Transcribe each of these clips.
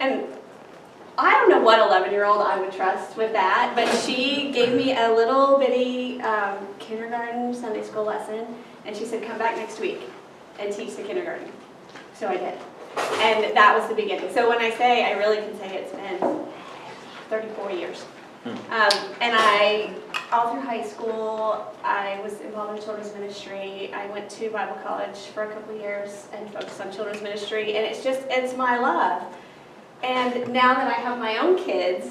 And I don't know what 11-year-old I would trust with that, but she gave me a little bitty kindergarten Sunday school lesson, and she said, come back next week and teach the kindergarten. So I did. And that was the beginning. So when I say, I really can say it's been 34 years. And all through high school, I was involved in children's ministry. I went to Bible college for a couple of years and focused on children's ministry, and it's my love. And now that I have my own kids,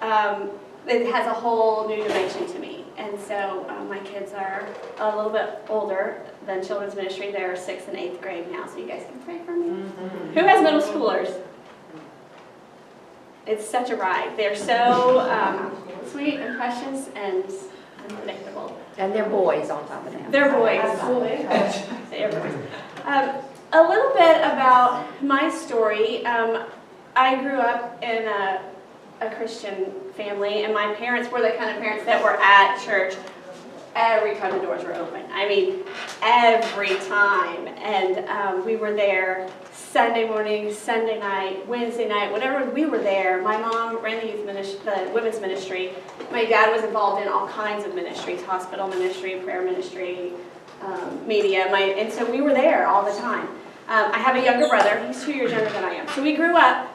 it has a whole new dimension to me. And so my kids are a little bit older than children's ministry. They're 6th and 8th grade now, so you guys can pray for me. Mm-hmm. Who has middle schoolers? It's such a ride. They're so sweet and precious and unpredictable. And they're boys on top of that. They're boys. They're boys. A little bit about my story. I grew up in a Christian family, and my parents were the kind of parents that were at church every time the doors were open. I mean, every time. And we were there Sunday morning, Sunday night, Wednesday night, whatever, we were there. My mom ran the youth ministry, the women's ministry. My dad was involved in all kinds of ministries, hospital ministry, prayer ministry, media, and so we were there all the time. I have a younger brother. He's 2 years younger than I am. So we grew up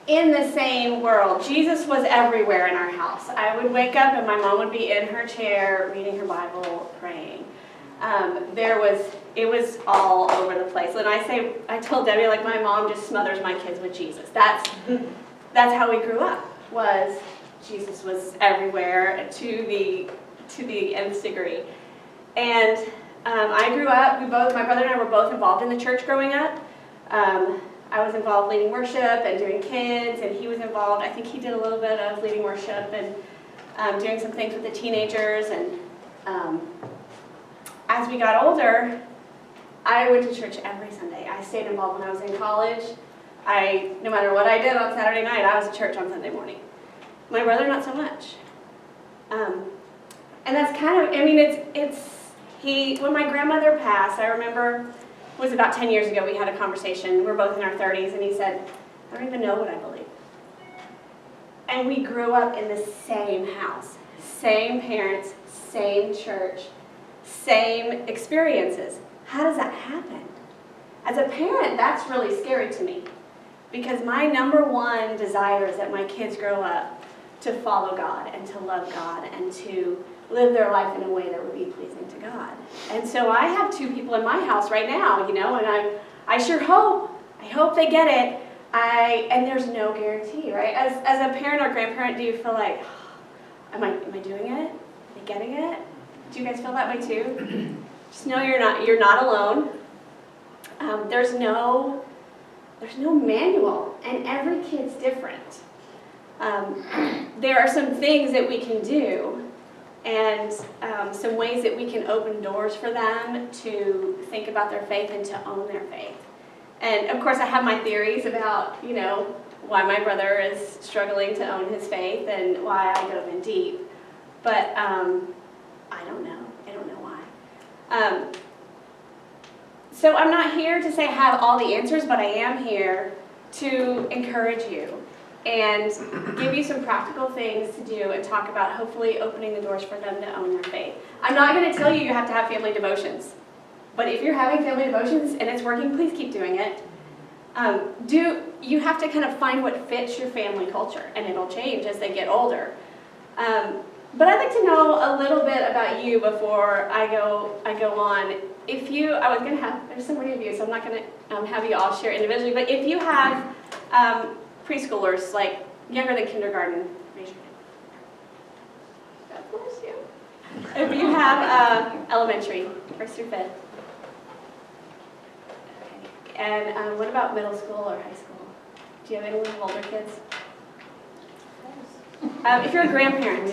in the same world. Jesus was everywhere in our house. I would wake up and my mom would be in her chair reading her Bible, praying. It was all over the place. And I told Debbie, like, my mom just smothers my kids with Jesus. That's how we grew up, was Jesus was everywhere to the nth degree. And I grew up, my brother and I were both involved in the church growing up. I was involved leading worship and doing kids, and he was involved, I think he did a little bit of leading worship and doing some things with the teenagers. And as we got older, I went to church every Sunday. I stayed involved when I was in college. No matter what I did on Saturday night, I was at church on Sunday morning. My brother, not so much. And that's kind of, I mean, when my grandmother passed, I remember, it was about 10 years ago, we had a conversation. We're both in our 30s, and he said, I don't even know what I believe. And we grew up in the same house, same parents, same church, same experiences. How does that happen? As a parent, that's really scary to me, because my number one desire is that my kids grow up to follow God and to love God and to live their life in a way that would be pleasing to God. And so I have 2 people in my house right now, and I sure hope they get it. And there's no guarantee, right? As a parent or grandparent, do you feel like, am I doing it? Are they getting it? Do you guys feel that way too? Just know you're not alone. There's no manual, and every kid's different. There are some things that we can do, and some ways that we can open doors for them to think about their faith and to own their faith. And of course, I have my theories about, why my brother is struggling to own his faith and why I dove in deep. But I don't know. I don't know why. So I'm not here to say I have all the answers, but I am here to encourage you and give you some practical things to do and talk about hopefully opening the doors for them to own their faith. I'm not going to tell you have to have family devotions, but if you're having family devotions and it's working, please keep doing it. You have to kind of find what fits your family culture, and it'll change as they get older. But I'd like to know a little bit about you before I go on. There's so many of you, so I'm not going to have you all share individually, but if you have preschoolers, like younger than kindergarten, raise your hand. God bless you. If you have elementary, 1st through 5th. Okay. And what about middle school or high school? Do you have anyone with older kids? If you're a grandparent.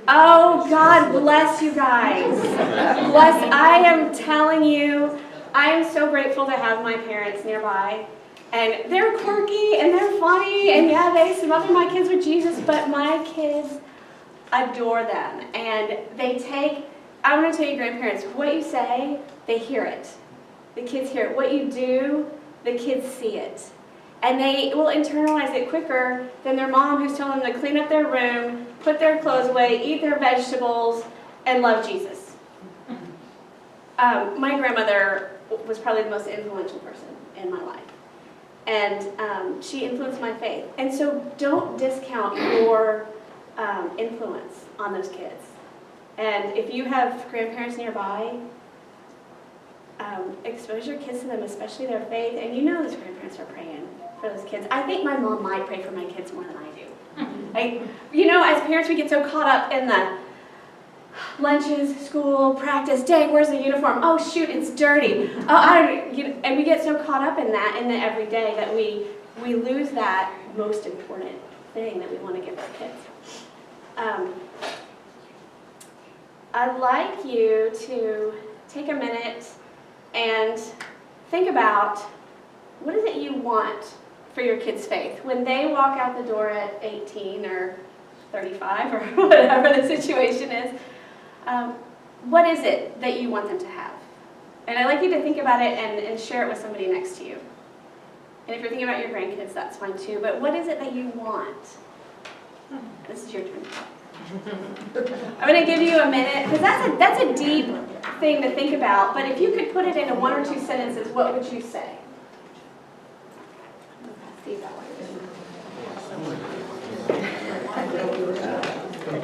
Oh, God bless you guys. I am telling you, I am so grateful to have my parents nearby. And they're quirky and they're funny, and yeah, they smother my kids with Jesus, but my kids adore them. And I'm going to tell you, grandparents, what you say, they hear it. The kids hear it. What you do, the kids see it. And they will internalize it quicker than their mom who's telling them to clean up their room, put their clothes away, eat their vegetables, and love Jesus. My grandmother was probably the most influential person in my life. And she influenced my faith. And so don't discount your influence on those kids. And if you have grandparents nearby, expose your kids to them, especially their faith. And you know those grandparents are praying for those kids. I think my mom might pray for my kids more than I do. As parents, we get so caught up in the lunches, school, practice, dang, where's the uniform? Oh, shoot, it's dirty. And we get so caught up in that in the everyday that we lose that most important thing that we want to give our kids. I'd like you to take a minute and think about what is it you want for your kids' faith when they walk out the door at 18 or 35 or whatever the situation is. What is it that you want them to have? And I'd like you to think about it and share it with somebody next to you. And if you're thinking about your grandkids, that's fine too. But what is it that you want? This is your turn. I'm going to give you a minute, because that's a deep thing to think about. But if you could put it into 1 or 2 sentences, what would you say? Steve, that You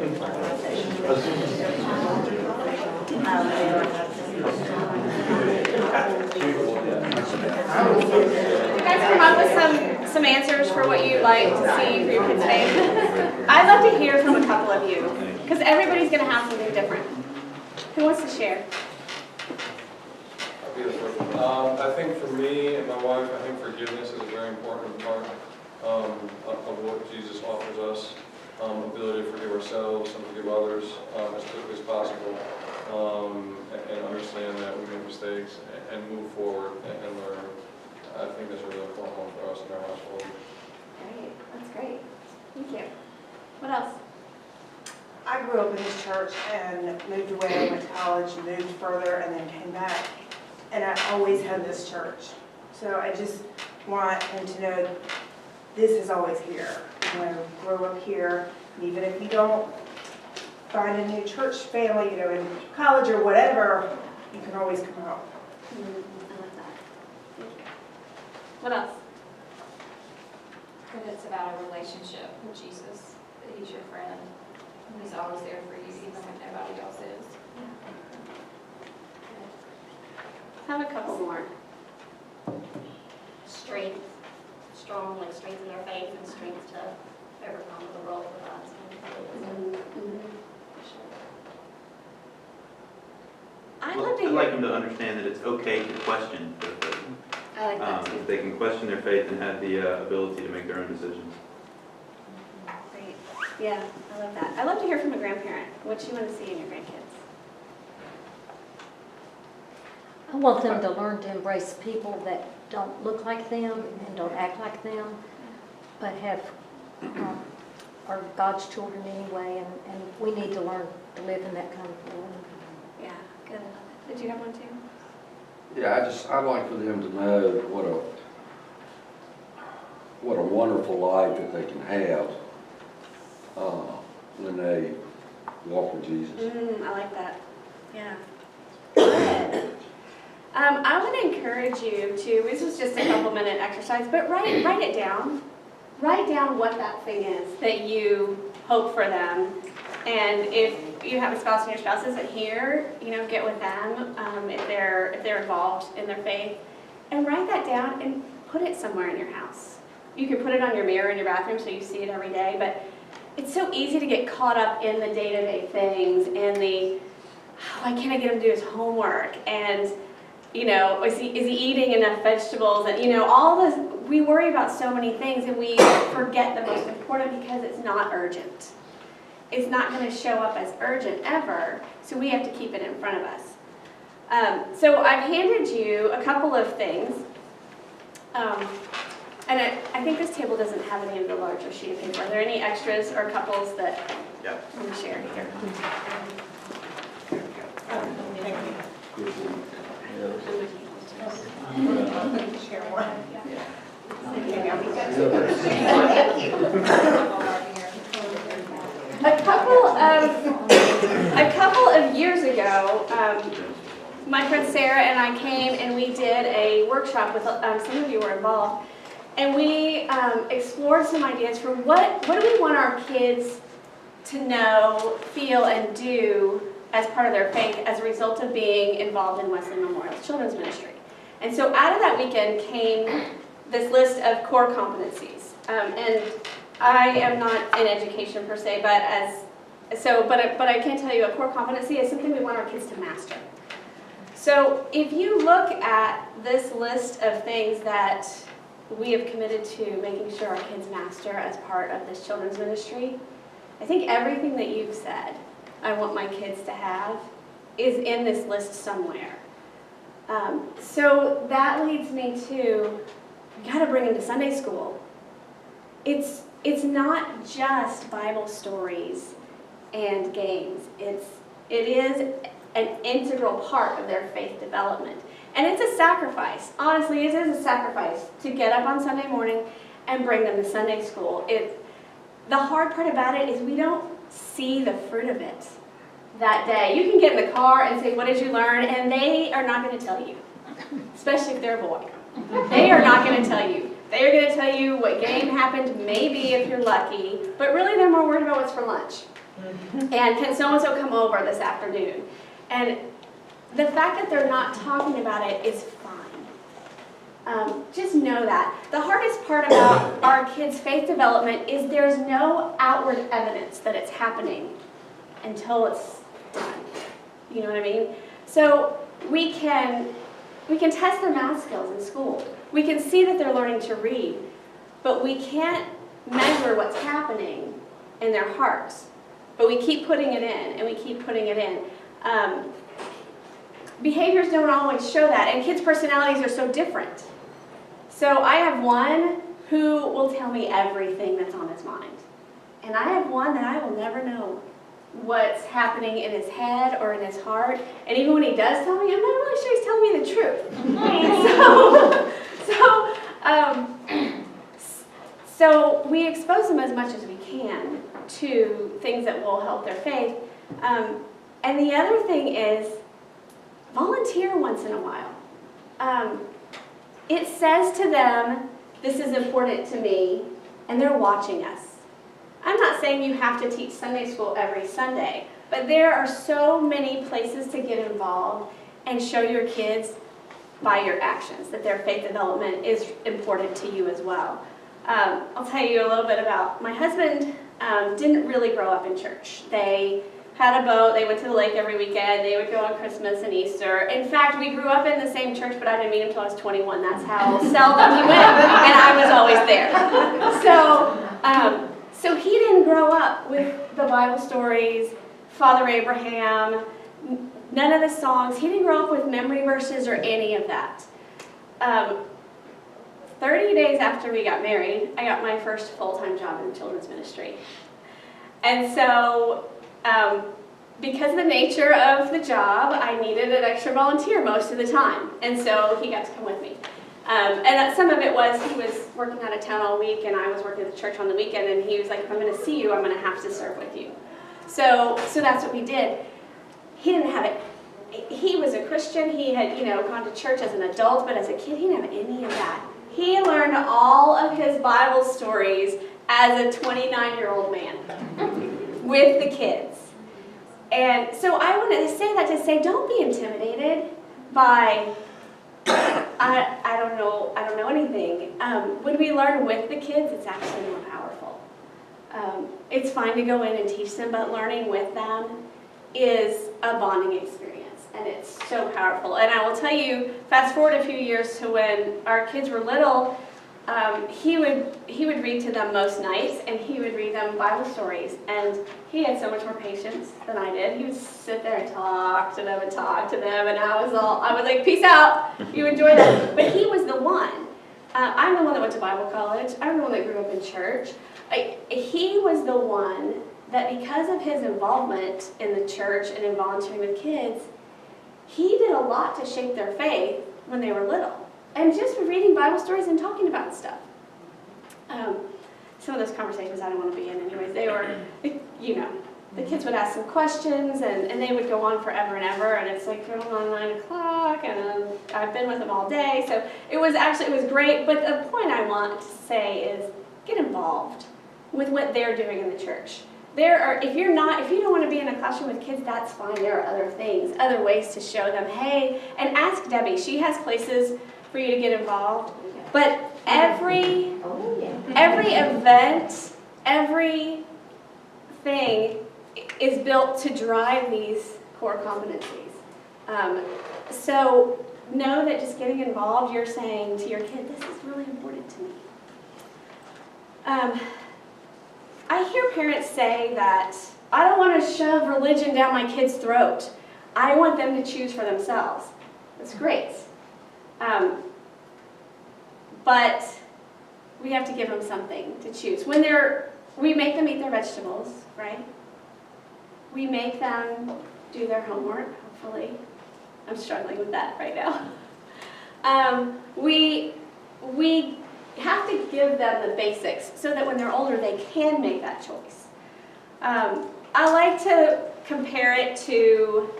guys come up with some answers for what you'd like to see for your kids' faith. I'd love to hear from a couple of you, because everybody's going to have something different. Who wants to share? I'll be the first one. I think for me and my wife, I think forgiveness is a very important part of what Jesus offers us. Ability to forgive ourselves and forgive others as quickly as possible, and understand that we make mistakes and move forward and learn. I think that's a really important one for us in our household. Great, that's great. Thank you. What else? I grew up in this church and moved away, went to college, moved further, and then came back. And I always had this church. So I just want him to know this is always here. Grow up here. And even if you don't find a new church family, in college or whatever, you can always come home. I love that. Thank you. What else? And it's about a relationship with Jesus, that he's your friend. And he's always there for you, even when nobody else is. Have a couple more. Strength, strongly strengthen their faith and strength to overcome the world with us. I'd love to I'd like hear. them to understand that it's okay to question their faith. I like that too. They can question their faith and have the ability to make their own decisions. Great. Yeah, I love that. I'd love to hear from a grandparent. What you want to see in your grandkids? I want them to learn to embrace people that don't look like them and don't act like them, but are God's children anyway, and we need to learn to live in that kind of world. Yeah, good. I love it. Did you have one too? Yeah, I'd like for them to know what a wonderful life that they can have when they walk with Jesus. I like that. Yeah. I would encourage you to, this was just a couple minute exercise, but write it down. Write down what that thing is that you hope for them. And if you have a spouse and your spouse isn't here, get with them if they're involved in their faith. And write that down and put it somewhere in your house. You can put it on your mirror in your bathroom so you see it every day, but it's so easy to get caught up in the day-to-day things and why can't I get him to do his homework? And is he eating enough vegetables? And all this, we worry about so many things and we forget the most important because it's not urgent. It's not going to show up as urgent ever, so we have to keep it in front of us. So I've handed you a couple of things. And I think this table doesn't have any of the larger sheet of paper. Are there any extras or couples that you want to share here? Share one. years ago, my friend Sarah and I came and we did a workshop with, some of you were involved, and we explored some ideas for what do we want our kids to know, feel, and do as part of their faith as a result of being involved in Wesley Memorial's children's ministry. And so out of that weekend came this list of core competencies. And I am not in education per se, but I can tell you a core competency is something we want our kids to master. So if you look at this list of things that we have committed to making sure our kids master as part of this children's ministry, I think everything that you've said I want my kids to have is in this list somewhere. So that leads me to, you got to bring them to Sunday school. It's not just Bible stories and games. It is an integral part of their faith development. And it's a sacrifice. Honestly, it is a sacrifice to get up on Sunday morning and bring them to Sunday school. The hard part about it is we don't see the fruit of it that day. You can get in the car and say, what did you learn? And they are not going to tell you, especially if they're a boy. They are not going to tell you. They are going to tell you what game happened, maybe if you're lucky, but really they're more worried about what's for lunch. And can so-and-so come over this afternoon? And the fact that they're not talking about it is fine. Just know that. The hardest part about our kids' faith development is there's no outward evidence that it's happening until it's done. You know what I mean? So we can test their math skills in school. We can see that they're learning to read, but we can't measure what's happening in their hearts. But we keep putting it in, and we keep putting it in. Behaviors don't always show that, and kids' personalities are so different. So I have one who will tell me everything that's on his mind. And I have one that I will never know what's happening in his head or in his heart. And even when he does tell me, I'm not really sure he's telling me the truth. So we expose them as much as we can to things that will help their faith. And the other thing is volunteer once in a while. It says to them, this is important to me, and they're watching us. I'm not saying you have to teach Sunday school every Sunday, but there are so many places to get involved and show your kids by your actions that their faith development is important to you as well. I'll tell you a little bit about my husband. Didn't really grow up in church. They had a boat, they went to the lake every weekend, they would go on Christmas and Easter. In fact, we grew up in the same church, but I didn't meet him until I was 21. That's how seldom he went, and I was always there. So he didn't grow up with the Bible stories, Father Abraham, none of the songs. He didn't grow up with memory verses or any of that. 30 days after we got married, I got my first full-time job in the children's ministry. And so, because of the nature of the job, I needed an extra volunteer most of the time. And so he got to come with me. And some of it was he was working out of town all week and I was working at the church on the weekend, and he was like, if I'm going to see you, I'm going to have to serve with you. So that's what we did. He didn't have it. He was a Christian. He had, gone to church as an adult, but as a kid, he didn't have any of that. He learned all of his Bible stories as a 29-year-old man with the kids. And so I wanted to say that to say, don't be intimidated by, I don't know anything. When we learn with the kids, it's actually more powerful. It's fine to go in and teach them, but learning with them is a bonding experience. And it's so powerful. And I will tell you, fast forward a few years to when our kids were little, he would read to them most nights, and he would read them Bible stories. And he had so much more patience than I did. He would sit there and talk to them, and I was like, peace out. You enjoy that. But he was the one. I'm the one that went to Bible college. I'm the one that grew up in church. He was the one that, because of his involvement in the church and in volunteering with kids, he did a lot to shape their faith when they were little. And just reading Bible stories and talking about stuff. Some of those conversations I don't want to be in anyways. They were, the kids would ask some questions, and they would go on forever and ever, and it's like going on 9 o'clock, and I've been with them all day, so it was great, but the point I want to say is get involved with what they're doing in the church. If you don't want to be in a classroom with kids, that's fine. There are other things, other ways to show them, hey, and ask Debbie. She has places for you to get involved. But every event, everything is built to drive these core competencies. So know that just getting involved, you're saying to your kid, this is really important to me. I hear parents say that I don't want to shove religion down my kid's throat. I want them to choose for themselves. That's great. But we have to give them something to choose. We make them eat their vegetables, right? We make them do their homework, hopefully. I'm struggling with that right now. We have to give them the basics so that when they're older, they can make that choice. I like to compare it to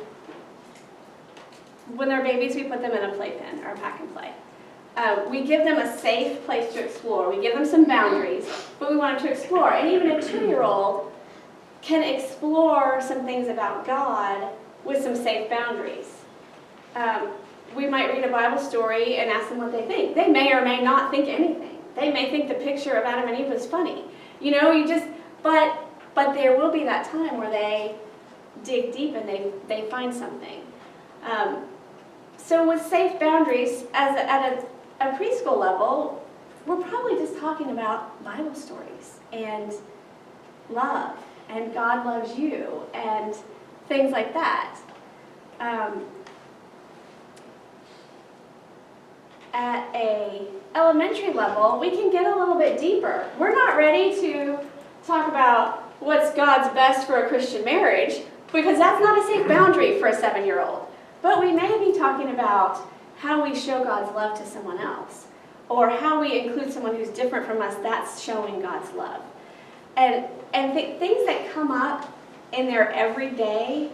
when they're babies, we put them in a playpen or a pack and play. We give them a safe place to explore. We give them some boundaries, but we want them to explore. And even a 2-year-old can explore some things about God with some safe boundaries. We might read a Bible story and ask them what they think. They may or may not think anything. They may think the picture of Adam and Eve was funny. But there will be that time where they dig deep and they find something. So with safe boundaries, at a preschool level, we're probably just talking about Bible stories and love and God loves you and things like that. At a elementary level, we can get a little bit deeper. We're not ready to talk about what's God's best for a Christian marriage because that's not a safe boundary for a 7-year-old. But we may be talking about how we show God's love to someone else, or how we include someone who's different from us. That's showing God's love. And things that come up in their everyday,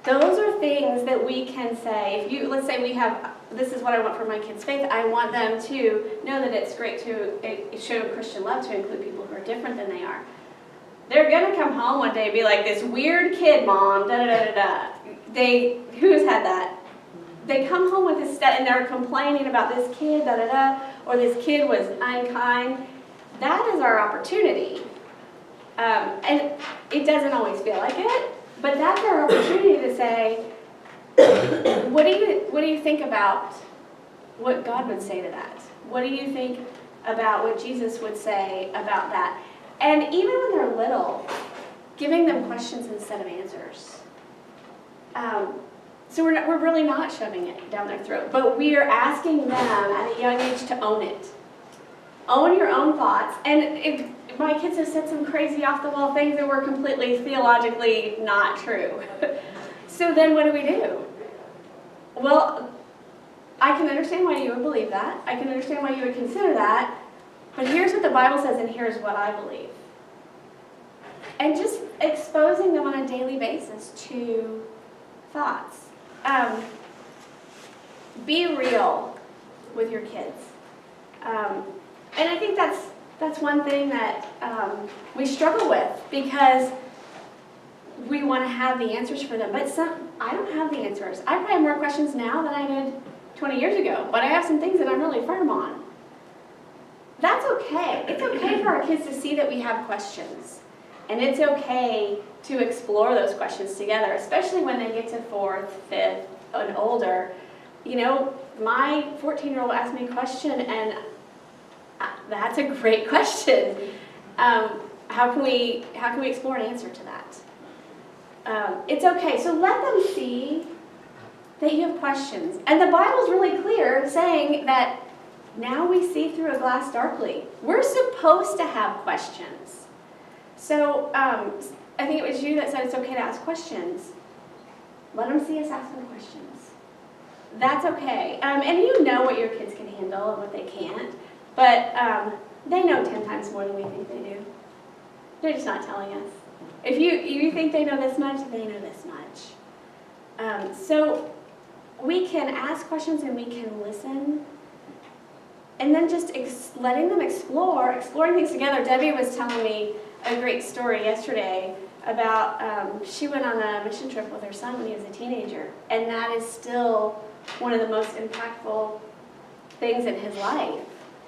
those are things that we can say. Let's say we have, this is what I want for my kids' faith. I want them to know that it's great to show Christian love to include people who are different than they are. They're gonna come home one day and be like, this weird kid, mom, da da da da da. Who's had that? They come home with this stuff and they're complaining about this kid, da da da, or this kid was unkind. That is our opportunity. And it doesn't always feel like it, but that's our opportunity to say, what do you think about what God would say to that? What do you think about what Jesus would say about that? And even when they're little, giving them questions instead of answers. So we're really not shoving it down their throat, but we are asking them at a young age to own it. Own your own thoughts. And if my kids have said some crazy off-the-wall things that were completely theologically not true. So then what do we do? Well, I can understand why you would believe that. I can understand why you would consider that. But here's what the Bible says, and here's what I believe. And just exposing them on a daily basis to thoughts. Be real with your kids. And I think that's one thing that we struggle with because we want to have the answers for them. But I don't have the answers. I probably have more questions now than I did 20 years ago. But I have some things that I'm really firm on. That's okay. It's okay for our kids to see that we have questions. And it's okay to explore those questions together, especially when they get to 4th, 5th, and older. My 14-year-old asked me a question, and that's a great question. How can we explore an answer to that? It's okay. So let them see that you have questions. And the Bible's really clear saying that now we see through a glass darkly. We're supposed to have questions. So I think it was you that said it's okay to ask questions. Let them see us ask them questions. That's okay. And you know what your kids can handle and what they can't. But they know 10 times more than we think they do. They're just not telling us. If you think they know this much, they know this much. So we can ask questions and we can listen. And then just letting them exploring things together. Debbie was telling me a great story yesterday about she went on a mission trip with her son when he was a teenager. And that is still one of the most impactful things in his life,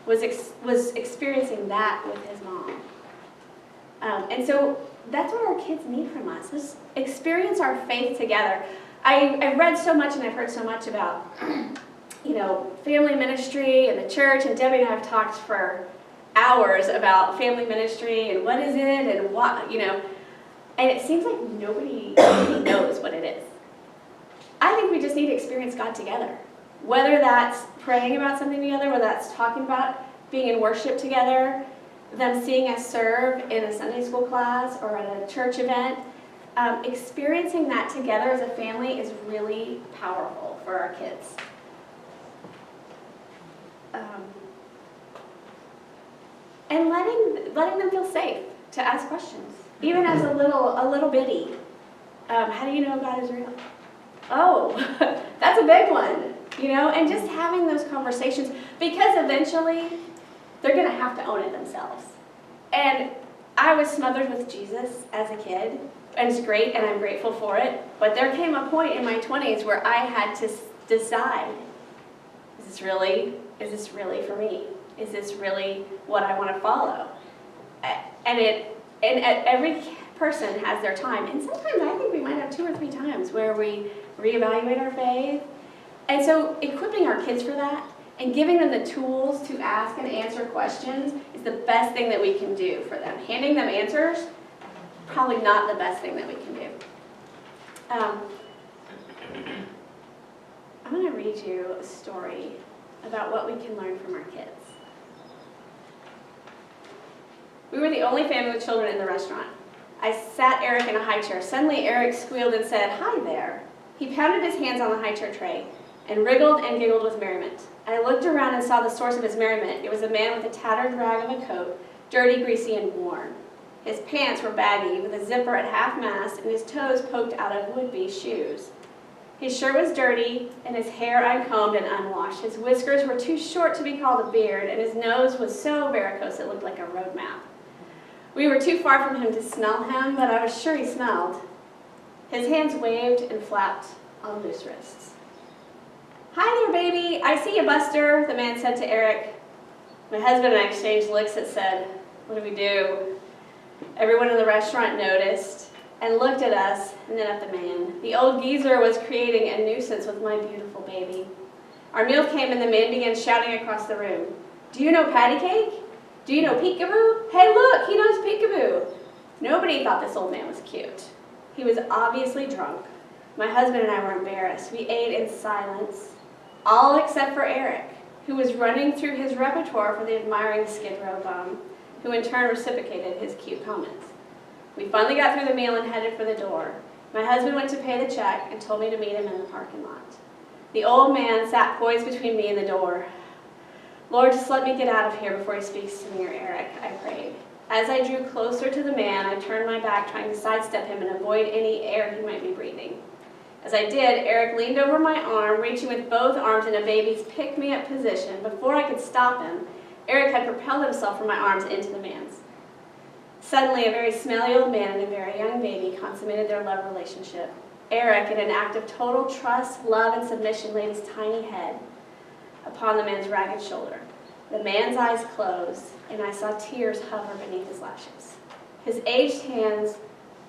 was experiencing that with his mom. And so that's what our kids need from us. Let's experience our faith together. I've read so much and I've heard so much about, family ministry and the church, and Debbie and I have talked for hours about family ministry and what is it and what, and it seems like nobody really knows what it is. I think we just need to experience God together. Whether that's praying about something together, whether that's talking about being in worship together, them seeing us serve in a Sunday school class or at a church event, experiencing that together as a family is really powerful for our kids. And letting them feel safe to ask questions, even as a little bitty. How do you know God is real? Oh, that's a big one, and just having those conversations, because eventually they're going to have to own it themselves. And I was smothered with Jesus as a kid, and it's great, and I'm grateful for it, but there came a point in my 20s where I had to decide, is this really for me? Is this really what I want to follow? And every person has their time, and sometimes I think we might have 2 or 3 times where we reevaluate our faith. And so equipping our kids for that and giving them the tools to ask and answer questions is the best thing that we can do for them. Handing them answers, probably not the best thing that we can do. I'm going to read you a story about what we can learn from our kids. We were the only family with children in the restaurant. I sat Eric in a high chair. Suddenly, Eric squealed and said, "Hi there." He pounded his hands on the high chair tray and wriggled and giggled with merriment. I looked around and saw the source of his merriment. It was a man with a tattered rag of a coat, dirty, greasy, and worn. His pants were baggy, with a zipper at half-mast, and his toes poked out of would-be shoes. His shirt was dirty, and his hair uncombed and unwashed. His whiskers were too short to be called a beard, and his nose was so varicose it looked like a road map. We were too far from him to smell him, but I was sure he smelled. His hands waved and flapped on loose wrists. "Hi there, baby. I see you, Buster," the man said to Eric. My husband and I exchanged looks that said, "What do we do?" Everyone in the restaurant noticed and looked at us and then at the man. The old geezer was creating a nuisance with my beautiful baby. Our meal came and the man began shouting across the room, "Do you know patty cake? Do you know peekaboo? Hey, look, he knows peekaboo." Nobody thought this old man was cute. He was obviously drunk. My husband and I were embarrassed. We ate in silence, all except for Eric, who was running through his repertoire for the admiring Skid Row bum, who in turn reciprocated his cute comments. We finally got through the meal and headed for the door. My husband went to pay the check and told me to meet him in the parking lot. The old man sat poised between me and the door. "Lord, just let me get out of here before he speaks to me or Eric," I prayed. As I drew closer to the man, I turned my back, trying to sidestep him and avoid any air he might be breathing. As I did, Eric leaned over my arm, reaching with both arms in a baby's pick-me-up position. Before I could stop him, Eric had propelled himself from my arms into the man's. Suddenly, a very smelly old man and a very young baby consummated their love relationship. Eric, in an act of total trust, love, and submission, laid his tiny head upon the man's ragged shoulder. The man's eyes closed, and I saw tears hover beneath his lashes. His aged hands,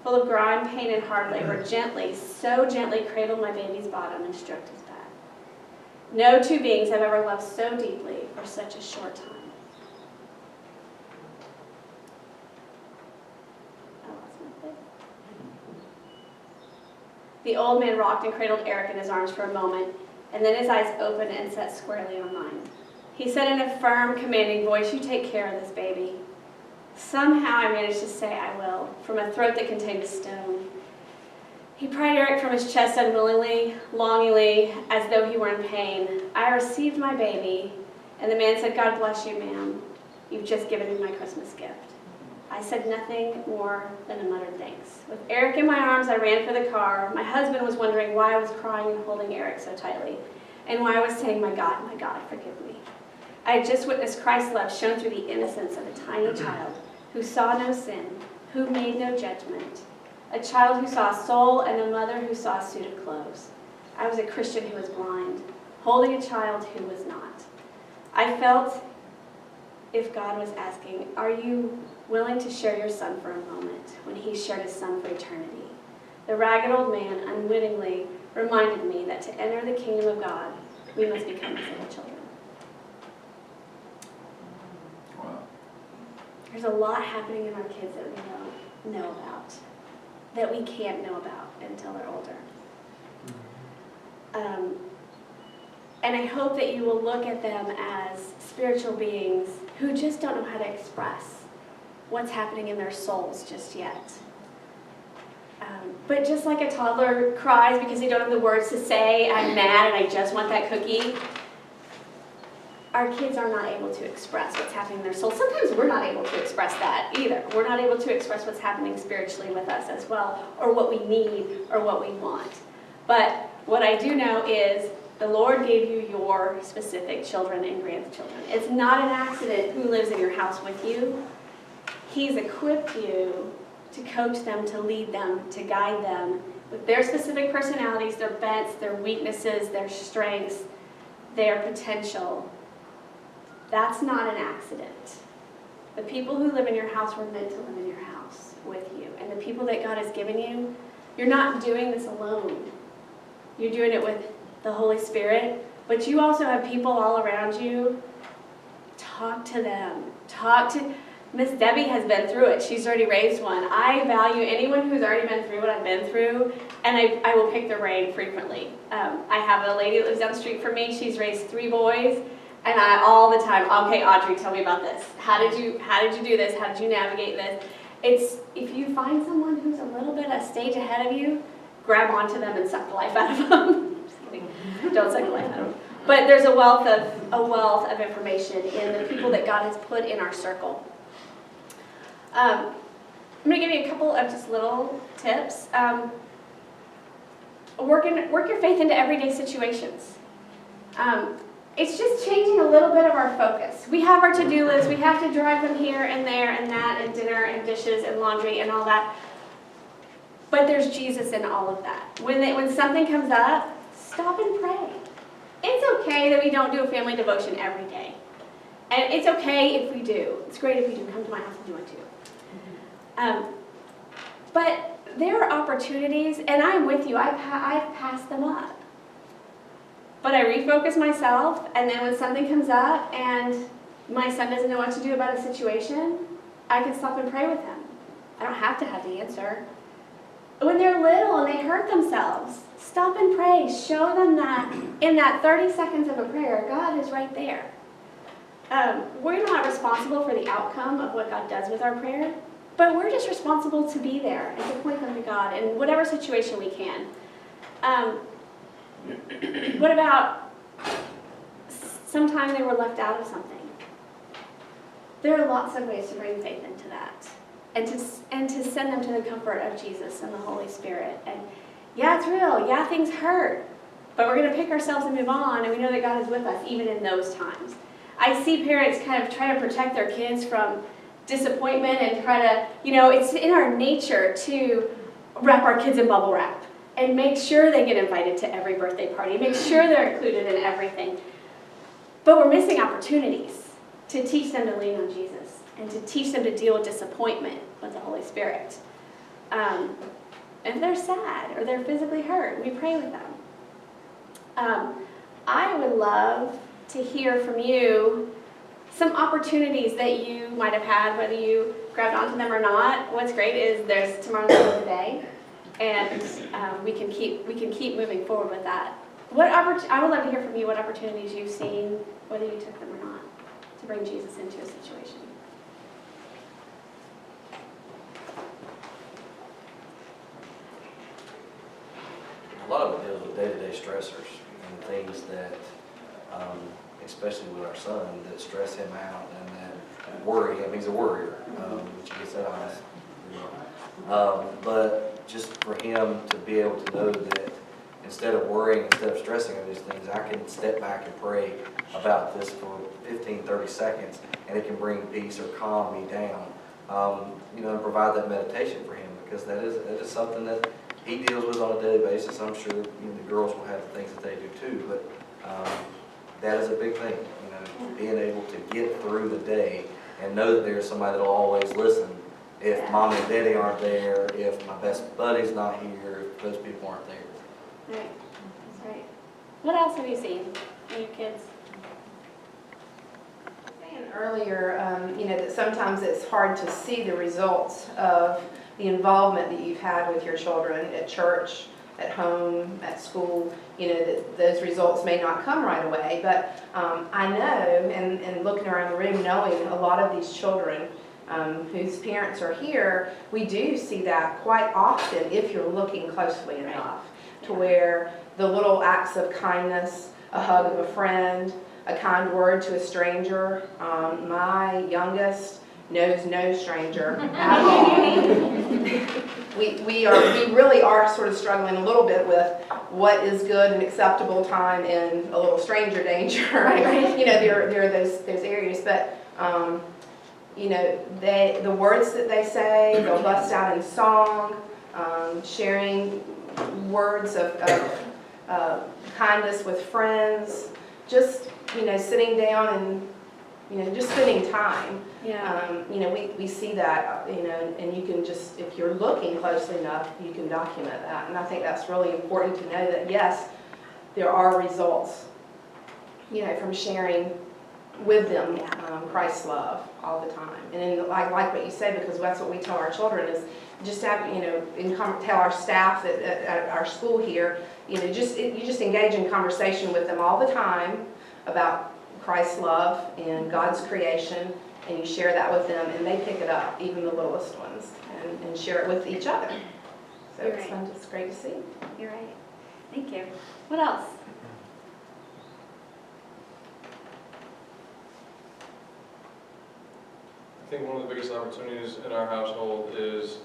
full of grime, pain, and hard labor, so gently cradled my baby's bottom and stroked his back. No two beings have ever loved so deeply for such a short time. I lost my place. The old man rocked and cradled Eric in his arms for a moment, and then his eyes opened and set squarely on mine. He said in a firm, commanding voice, "You take care of this baby." Somehow I managed to say, "I will," from a throat that contained a stone. He pried Eric from his chest unwillingly, longingly, as though he were in pain. I received my baby, and the man said, "God bless you, ma'am. You've just given me my Christmas gift." I said nothing more than a muttered thanks. With Eric in my arms, I ran for the car. My husband was wondering why I was crying and holding Eric so tightly, and why I was saying, my God, forgive me. I had just witnessed Christ's love shown through the innocence of a tiny child who saw no sin, who made no judgment, a child who saw a soul and a mother who saw a suit of clothes. I was a Christian who was blind, holding a child who was not. I felt if God was asking, are you willing to share your son for a moment when he shared his son for eternity? The ragged old man unwittingly reminded me that to enter the kingdom of God, we must become his little children. Wow. There's a lot happening in our kids that we don't know about, that we can't know about until they're older. And I hope that you will look at them as spiritual beings who just don't know how to express what's happening in their souls just yet. But just like a toddler cries because they don't have the words to say, I'm mad and I just want that cookie, our kids are not able to express what's happening in their soul. Sometimes we're not able to express that either. We're not able to express what's happening spiritually with us as well, or what we need, or what we want. But what I do know is the Lord gave you your specific children and grandchildren. It's not an accident who lives in your house with you. He's equipped you to coach them, to lead them, to guide them with their specific personalities, their bents, their weaknesses, their strengths, their potential. That's not an accident. The people who live in your house were meant to live in your house with you. And the people that God has given you, you're not doing this alone. You're doing it with the Holy Spirit, but you also have people all around you. Talk to them. Miss Debbie has been through it. She's already raised one. I value anyone who's already been through what I've been through, and I will pick their brain frequently. I have a lady that lives down the street from me. She's raised 3 boys, and I all the time, okay, Audrey, tell me about this. How did you do this? How did you navigate this? It's, if you find someone who's a little bit a stage ahead of you, grab onto them and suck the life out of them. Just kidding. Don't suck the life out of them. But there's a wealth of information in the people that God has put in our circle. I'm going to give you a couple of just little tips. Work your faith into everyday situations. It's just changing a little bit of our focus. We have our to-do list. We have to drive them here and there and that and dinner and dishes and laundry and all that. But there's Jesus in all of that. When something comes up, stop and pray. It's okay that we don't do a family devotion every day. And it's okay if we do. It's great if we do. Come to my house if you want to. But there are opportunities, and I'm with you. I've passed them up. But I refocus myself, and then when something comes up and my son doesn't know what to do about a situation, I can stop and pray with him. I don't have to have the answer. When they're little and they hurt themselves, stop and pray. Show them that in that 30 seconds of a prayer, God is right there. We're not responsible for the outcome of what God does with our prayer, but we're just responsible to be there and to point them to God in whatever situation we can. What about sometime they were left out of something? There are lots of ways to bring faith into that. And to send them to the comfort of Jesus and the Holy Spirit. And yeah, it's real. Yeah, things hurt. But we're going to pick ourselves and move on, and we know that God is with us even in those times. I see parents kind of try to protect their kids from disappointment and try to, it's in our nature to wrap our kids in bubble wrap and make sure they get invited to every birthday party, make sure they're included in everything. But we're missing opportunities to teach them to lean on Jesus and to teach them to deal with disappointment with the Holy Spirit. If they're sad or they're physically hurt, we pray with them. I would love to hear from you some opportunities that you might have had, whether you grabbed onto them or not. What's great is there's tomorrow's another day, and we can keep moving forward with that. I would love to hear from you what opportunities you've seen, whether you took them or not, to bring Jesus into a situation. A lot of it deals with day-to-day stressors and things that, especially with our son, that stress him out and that worry him. He's a worrier, which he gets that honest. But just for him to be able to know that instead of worrying, instead of stressing over these things, I can step back and pray about this for 15, 30 seconds, and it can bring peace or calm me down. And provide that meditation for him, because that is something that he deals with on a daily basis. I'm sure the girls will have the things that they do too, but that is a big thing, being able to get through the day and know that there's somebody that'll always listen. If mom and daddy aren't there, if my best buddy's not here, if those people aren't there. Right, that's right. What else have you seen in your kids? Saying earlier, that sometimes it's hard to see the results of the involvement that you've had with your children at church, at home, at school, that those results may not come right away. But I know, and looking around the room, knowing a lot of these children whose parents are here, we do see that quite often if you're looking closely enough, to where the little acts of kindness, a hug of a friend, a kind word to a stranger. My youngest knows no stranger at all. We really are sort of struggling a little bit with what is good and acceptable time in a little stranger danger. Right. There are those areas, but the words that they say, they'll bust out in song, sharing words of kindness with friends, just sitting down and just spending time. Yeah. We see that, and you can just, if you're looking closely enough, you can document that. And I think that's really important to know that, yes, there are results, from sharing with them Christ's love all the time. And then, like what you said, because that's what we tell our children is just have, tell our staff at our school here, you just engage in conversation with them all the time about Christ's love and God's creation, and you share that with them, and they pick it up, even the littlest ones, and share it with each other. So You're it's right. fun, it's great to see. You're right. Thank you. What else? I think one of the biggest opportunities in our household is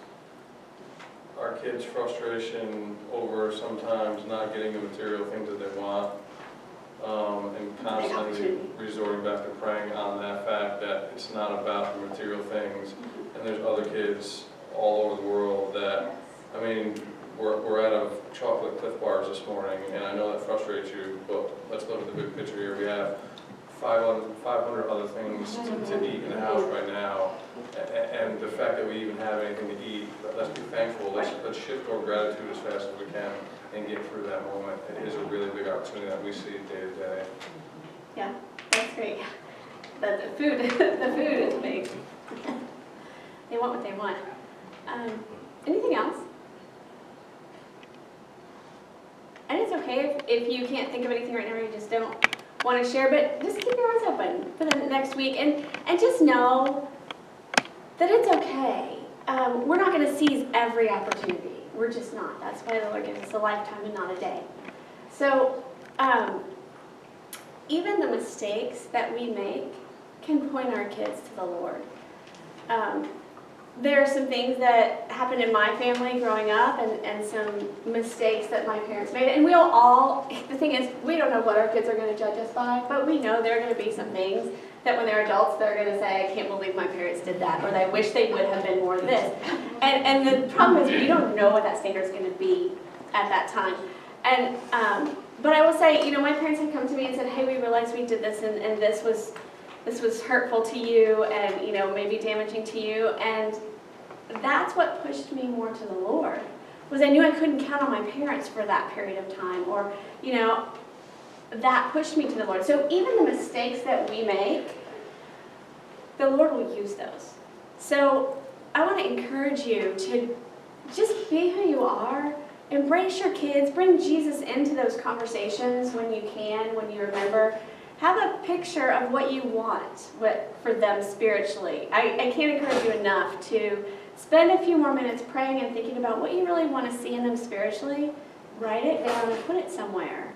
our kids' frustration over sometimes not getting the material things that they want, and constantly resorting back to praying on that fact that it's not about the material things, and there's other kids all over the world that, we're out of chocolate Cliff Bars this morning, and I know that frustrates you, but let's look at the big picture here. We have 500 other things to eat in the house right now, and the fact that we even have anything to eat, let's be thankful. Let's shift our gratitude as fast as we can and get through that moment. It is a really big opportunity that we see day to day. Yeah, that's great. The food, the food is big. They want what they want. Anything else? And it's okay if you can't think of anything right now, or you just don't want to share, but just keep your eyes open for the next week, and just know that it's okay. We're not going to seize every opportunity. We're just not. That's why the Lord gives us a lifetime and not a day. So even the mistakes that we make can point our kids to the Lord. There are some things that happened in my family growing up, and some mistakes that my parents made. And the thing is, we don't know what our kids are going to judge us by, but we know there are going to be some things that when they're adults, they're going to say, I can't believe my parents did that, or they wish they would have been more this. And the problem is, we don't know what that standard is going to be at that time. And but I will say, my parents had come to me and said, hey, we realized we did this, and this was hurtful to you, and maybe damaging to you. And that's what pushed me more to the Lord, was I knew I couldn't count on my parents for that period of time, or that pushed me to the Lord. So even the mistakes that we make, the Lord will use those. So I want to encourage you to just be who you are. Embrace your kids. Bring Jesus into those conversations when you can, when you remember. Have a picture of what you want for them spiritually. I can't encourage you enough to spend a few more minutes praying and thinking about what you really want to see in them spiritually. Write it down and put it somewhere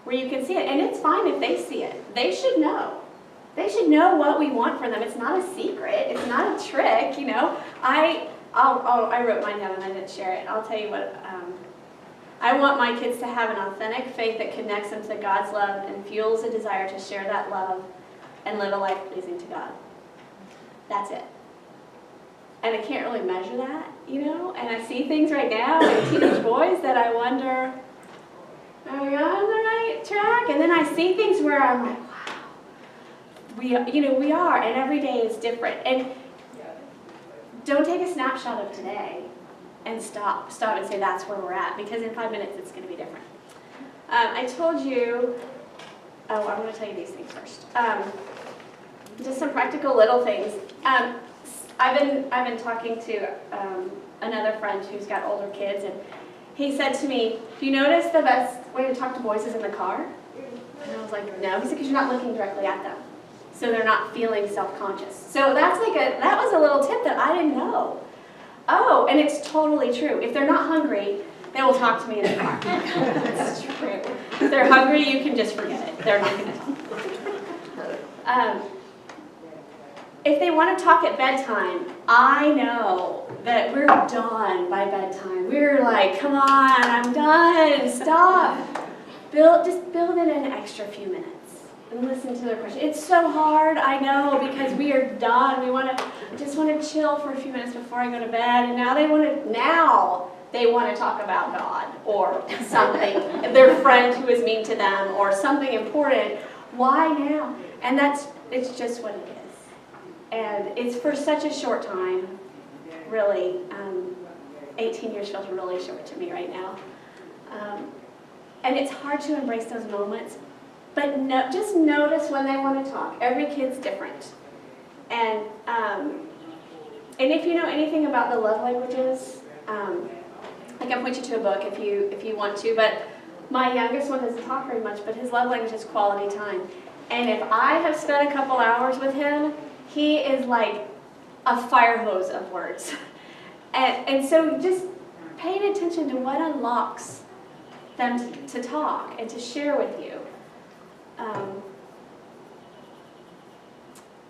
where you can see it. And it's fine if they see it. They should know. They should know what we want for them. It's not a secret. It's not a trick, you know. I wrote mine down and I didn't share it. I'll tell you what. I want my kids to have an authentic faith that connects them to God's love and fuels a desire to share that love and live a life pleasing to God. That's it. And I can't really measure that, you know. And I see things right now in teenage boys that I wonder, are we on the right track? And then I see things where I'm like, wow, we are, and every day is different. And don't take a snapshot of today and stop and say that's where we're at, because in 5 minutes it's going to be different. I told you, I'm going to tell you these things first. Just some practical little things. I've been talking to another friend who's got older kids, and he said to me, "Do you notice the best way to talk to boys is in the car?" And I was like, "No." He said, "Because you're not looking directly at them, so they're not feeling self-conscious." So that was a little tip that I didn't know. Oh, and it's totally true. If they're not hungry, they will talk to me in the car. That's true. If they're hungry, you can just forget it. They're not going to talk. If they want to talk at bedtime, I know that we're done by bedtime. We're like, come on, I'm done, stop. Just build in an extra few minutes and listen to their question. It's so hard, I know, because we are done. We just want to chill for a few minutes before I go to bed, and now they want to talk about God or something, their friend who is mean to them or something important. Why now? And it's just what it is. And it's for such a short time, really. 18 years feels really short to me right now. And it's hard to embrace those moments, but just notice when they want to talk. Every kid's different. And if you know anything about the love languages, I can point you to a book if you want to, but my youngest one doesn't talk very much, but his love language is quality time. And if I have spent a couple hours with him, he is like a fire hose of words. And so just paying attention to what unlocks them to talk and to share with you.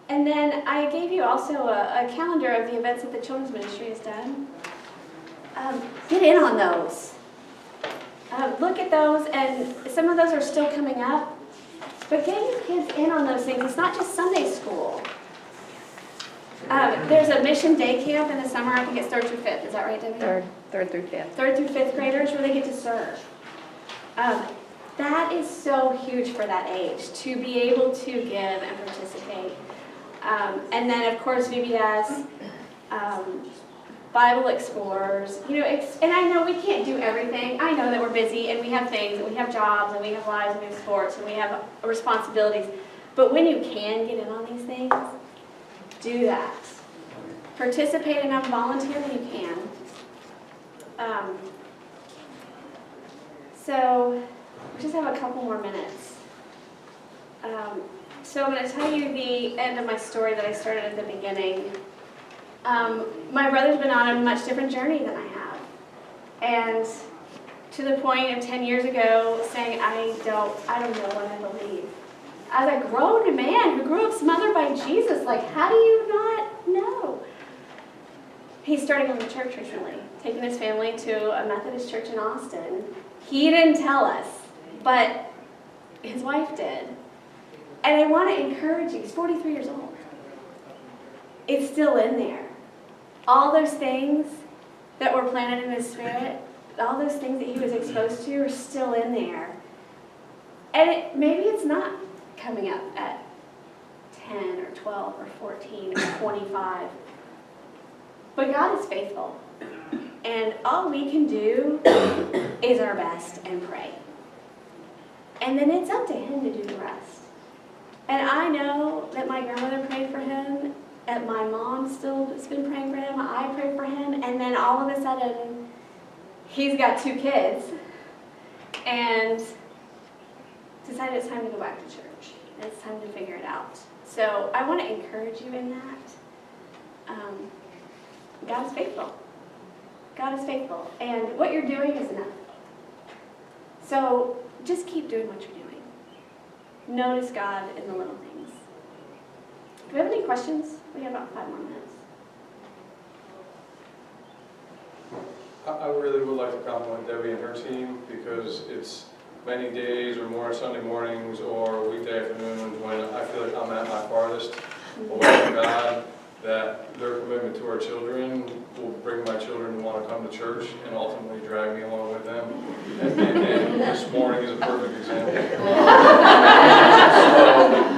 And then I gave you also a calendar of the events that the Children's Ministry has done. Get in on those. Look at those, and some of those are still coming up. But get your kids in on those things. It's not just Sunday school. There's a mission day camp in the summer. I think it's 3rd through 5th. Is that right, Debbie? Third through fifth. 3rd through 5th graders where they get to serve. That is so huge for that age, to be able to give and participate. And then, of course, VBS, Bible Explorers. And I know we can't do everything. I know that we're busy and we have things, and we have jobs, and we have lives, and we have sports, and we have responsibilities. But when you can get in on these things, do that. Participate in them, volunteer when you can. So we just have a couple more minutes. So I'm going to tell you the end of my story that I started at the beginning. My brother's been on a much different journey than I have. And to the point of 10 years ago saying, I don't know what I believe. As a grown man who grew up smothered by Jesus, like, how do you not know? He's starting on the church recently, taking his family to a Methodist church in Austin. He didn't tell us, but his wife did. And I want to encourage you, he's 43 years old. It's still in there. All those things that were planted in his spirit, all those things that he was exposed to are still in there. And maybe it's not coming up at 10 or 12 or 14 or 25. But God is faithful. And all we can do is our best and pray. And then it's up to him to do the rest. And I know that my grandmother prayed for him, and my mom still has been praying for him. I pray for him. And then all of a sudden, he's got 2 kids and decided it's time to go back to church. It's time to figure it out. So I want to encourage you in that. God is faithful. God is faithful. And what you're doing is enough. So just keep doing what you're doing. Notice God in the little things. we have any questions? We have about 5 more minutes. I really would like to compliment Debbie and her team because it's many days or more Sunday mornings or weekday afternoons when I feel like I'm at my farthest away from God, that their commitment to our children will bring my children to want to come to church and ultimately drag me along with them. And this morning is a perfect example. So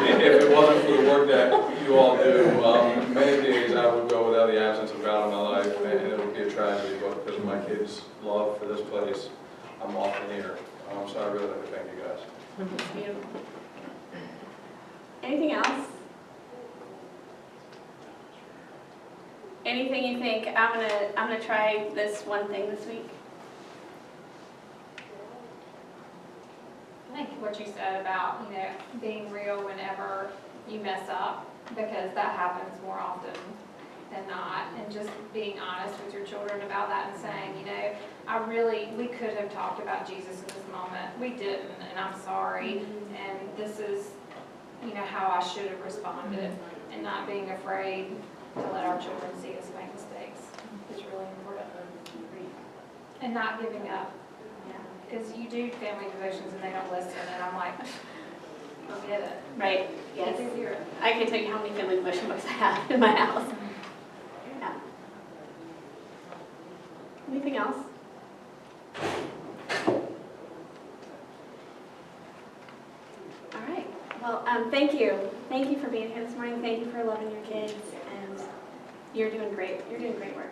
if it wasn't for the work that you all do, many days I would go without the absence of God in my life, and it would be a tragedy, but because of my kids' love for this place, I'm often here. So I really like to thank you guys. It's beautiful. Anything else? Anything you think, I'm gonna try this one thing this week? I think what you said about, being real whenever you mess up, because that happens more often than not, and just being honest with your children about that and saying, we could have talked about Jesus in this moment. We didn't, and I'm sorry, and this is, how I should have responded, and not being afraid to let our children see us make mistakes is really important. And not giving up. Because you do family devotions and they don't listen, and I'm like, I get it. Right, yes. They do hear it. I can tell you how many family devotion books I have in my house. Yeah. Anything else? All right. Well, thank you. Thank you for being here this morning. Thank you for loving your kids, and you're doing great. You're doing great work.